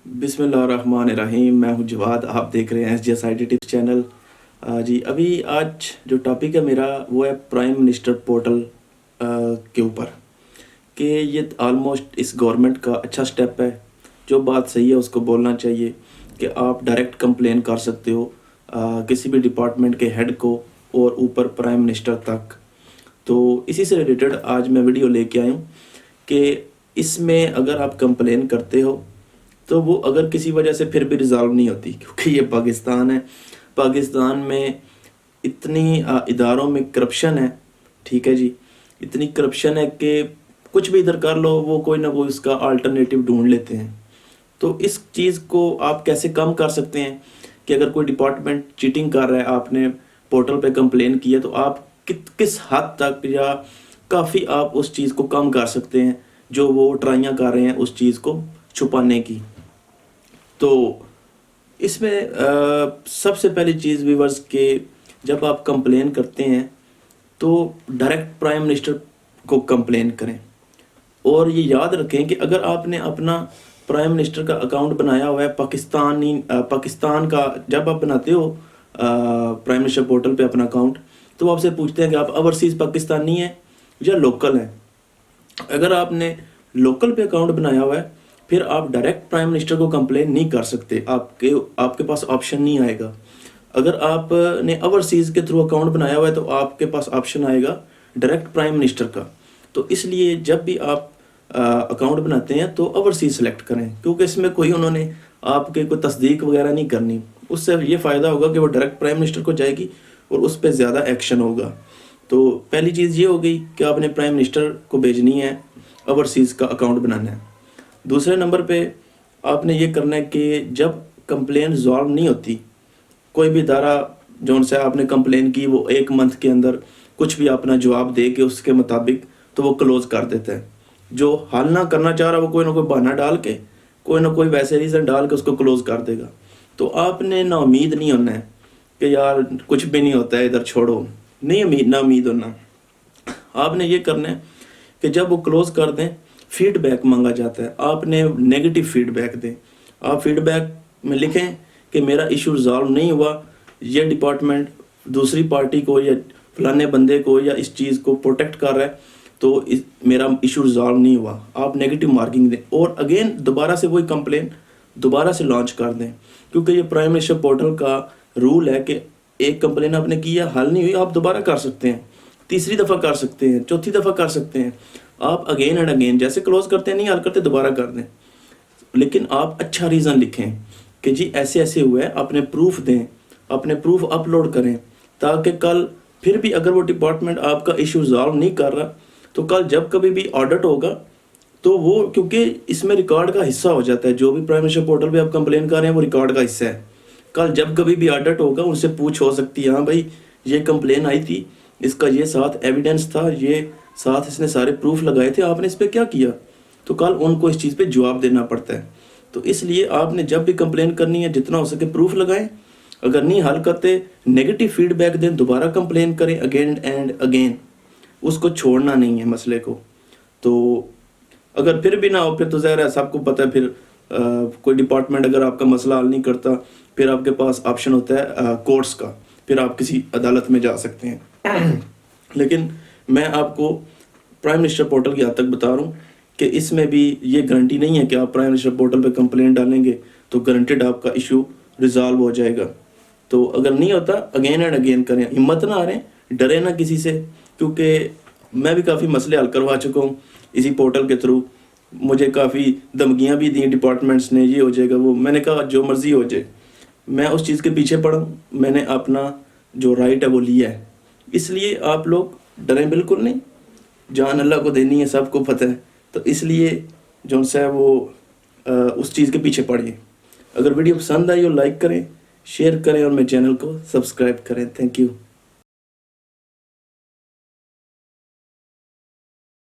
बिस्मिल्लाहिर्रहमानिर्रहीम। मैं हूं जवाद, आप देख रहे हैं SJSIT टिप्स चैनल। जी अभी आज जो टॉपिक है मेरा वो है प्राइम मिनिस्टर पोर्टल के ऊपर कि ये ऑलमोस्ट इस गवर्नमेंट का अच्छा स्टेप है। जो बात सही है उसको बोलना चाहिए कि आप डायरेक्ट कंप्लेन कर सकते हो किसी भी डिपार्टमेंट के हेड को और ऊपर प्राइम मिनिस्टर तक। तो इसी से रिलेटेड आज मैं वीडियो लेके आया हूँ कि इसमें अगर आप कंप्लेन करते हो तो वो अगर किसी वजह से फिर भी रिजॉल्व नहीं होती, क्योंकि ये पाकिस्तान है। पाकिस्तान में इतनी इदारों में करप्शन है, ठीक है जी, इतनी करप्शन है कि कुछ भी इधर कर लो वो कोई ना कोई उसका अल्टरनेटिव ढूंढ लेते हैं। तो इस चीज़ को आप कैसे कम कर सकते हैं कि अगर कोई डिपार्टमेंट चीटिंग कर रहा है, आपने पोर्टल पे कंप्लेन किया, तो आप किस हद तक या काफ़ी आप उस चीज़ को कम कर सकते हैं जो वो ट्राइयाँ कर रहे हैं उस चीज़ को छुपाने की। तो इसमें सबसे पहली चीज़ व्यूअर्स के जब आप कंप्लेन करते हैं तो डायरेक्ट प्राइम मिनिस्टर को कंप्लेन करें। और ये याद रखें कि अगर आपने अपना प्राइम मिनिस्टर का अकाउंट बनाया हुआ है पाकिस्तान का, जब आप बनाते हो प्राइम मिनिस्टर पोर्टल पे अपना अकाउंट, तो आपसे पूछते हैं कि आप ओवरसीज़ पाकिस्तानी हैं या लोकल हैं। अगर आपने लोकल पे अकाउंट बनाया हुआ है फिर आप डायरेक्ट प्राइम मिनिस्टर को कंप्लेन नहीं कर सकते, आपके पास ऑप्शन नहीं आएगा। अगर आपने ओवरसीज़ के थ्रू अकाउंट बनाया हुआ है तो आपके पास ऑप्शन आएगा डायरेक्ट प्राइम मिनिस्टर का। तो इसलिए जब भी आप अकाउंट बनाते हैं तो ओवरसीज़ सेलेक्ट करें, क्योंकि इसमें कोई उन्होंने आपके कोई तस्दीक वगैरह नहीं करनी। उससे ये फ़ायदा होगा कि वो डायरेक्ट प्राइम मिनिस्टर को जाएगी और उस पर ज़्यादा एक्शन होगा। तो पहली चीज़ ये हो गई कि आपने प्राइम मिनिस्टर को भेजनी है, ओवरसीज़ का अकाउंट बनाना है। दूसरे नंबर पे आपने ये करना है कि जब कंप्लेन सॉल्व नहीं होती, कोई भी इदारा जो उनसे आपने कंप्लेन की वो 1 मंथ के अंदर कुछ भी अपना जवाब दे के उसके मुताबिक तो वो क्लोज़ कर देता है। जो हल ना करना चाह रहा वो कोई ना कोई बहाना डाल के, कोई ना कोई वैसे रीज़न डाल के उसको क्लोज़ कर देगा। तो आपने ना उम्मीद नहीं होना है कि यार कुछ भी नहीं होता है इधर छोड़ो, नहीं ना उम्मीद होना। आपने ये करना है कि जब वो क्लोज़ कर दें फीडबैक मांगा जाता है, आपने नेगेटिव फीडबैक दें। आप फीडबैक में लिखें कि मेरा इशू रिजॉल्व नहीं हुआ, ये डिपार्टमेंट दूसरी पार्टी को या फलाने बंदे को या इस चीज़ को प्रोटेक्ट कर रहा है, तो मेरा इशू रिजॉल्व नहीं हुआ। आप नेगेटिव मार्किंग दें और अगेन दोबारा से वही कंप्लेन दोबारा से लॉन्च कर दें, क्योंकि ये प्राइम मिनिस्टर पोर्टल का रूल है कि एक कंप्लेन आपने किया, हल नहीं हुई, आप दोबारा कर सकते हैं, तीसरी दफ़ा कर सकते हैं, चौथी दफ़ा कर सकते हैं। आप अगेन एंड अगेन जैसे क्लोज करते हैं, नहीं हल करते दोबारा कर दें, लेकिन आप अच्छा रीज़न लिखें कि जी ऐसे ऐसे हुआ है, अपने प्रूफ दें, अपने प्रूफ अपलोड करें, ताकि कल फिर भी अगर वो डिपार्टमेंट आपका इशू सॉल्व नहीं कर रहा तो कल जब कभी भी ऑडिट होगा तो वो, क्योंकि इसमें रिकॉर्ड का हिस्सा हो जाता है, जो भी प्राइम मिनिस्टर पोर्टल पे आप कंप्लेन कर रहे हैं वो रिकॉर्ड का हिस्सा है। कल जब कभी भी ऑडिट होगा उनसे पूछ हो सकती है, हाँ भाई ये कंप्लेन आई थी, इसका ये साथ एविडेंस था, ये साथ इसने सारे प्रूफ लगाए थे, आपने इस पर क्या किया, तो कल उनको इस चीज़ पे जवाब देना पड़ता है। तो इसलिए आपने जब भी कंप्लेन करनी है जितना हो सके प्रूफ लगाएं, अगर नहीं हल करते नेगेटिव फीडबैक दें, दोबारा कंप्लेन करें अगेन एंड अगेन, उसको छोड़ना नहीं है मसले को। तो अगर फिर भी ना हो फिर तो ज़ाहिर है सबको पता है, फिर कोई डिपार्टमेंट अगर आपका मसला हल नहीं करता फिर आपके पास ऑप्शन होता है कोर्ट्स का, फिर आप किसी अदालत में जा सकते हैं। लेकिन मैं आपको प्राइम मिनिस्टर पोर्टल की हद तक बता रहा हूँ कि इसमें भी ये गारंटी नहीं है कि आप प्राइम मिनिस्टर पोर्टल पे कंप्लेंट डालेंगे तो गारंटेड आपका इशू रिजॉल्व हो जाएगा। तो अगर नहीं होता अगेन एंड अगेन करें, हिम्मत ना हारें, डरे ना किसी से, क्योंकि मैं भी काफ़ी मसले हल करवा चुका हूँ इसी पोर्टल के थ्रू। मुझे काफ़ी धमकियाँ भी दी डिपार्टमेंट्स ने, ये हो जाएगा वो, मैंने कहा जो मर्ज़ी हो जाए, मैं उस चीज़ के पीछे पड़ा हूँ, मैंने अपना जो राइट है वो लिया है। इसलिए आप लोग डरें बिल्कुल नहीं, जान अल्लाह को देनी है, सबको पता है। तो इसलिए जो सा है वो उस चीज़ के पीछे पड़िए। अगर वीडियो पसंद आई हो लाइक करें, शेयर करें और मेरे चैनल को सब्सक्राइब करें। Thank you.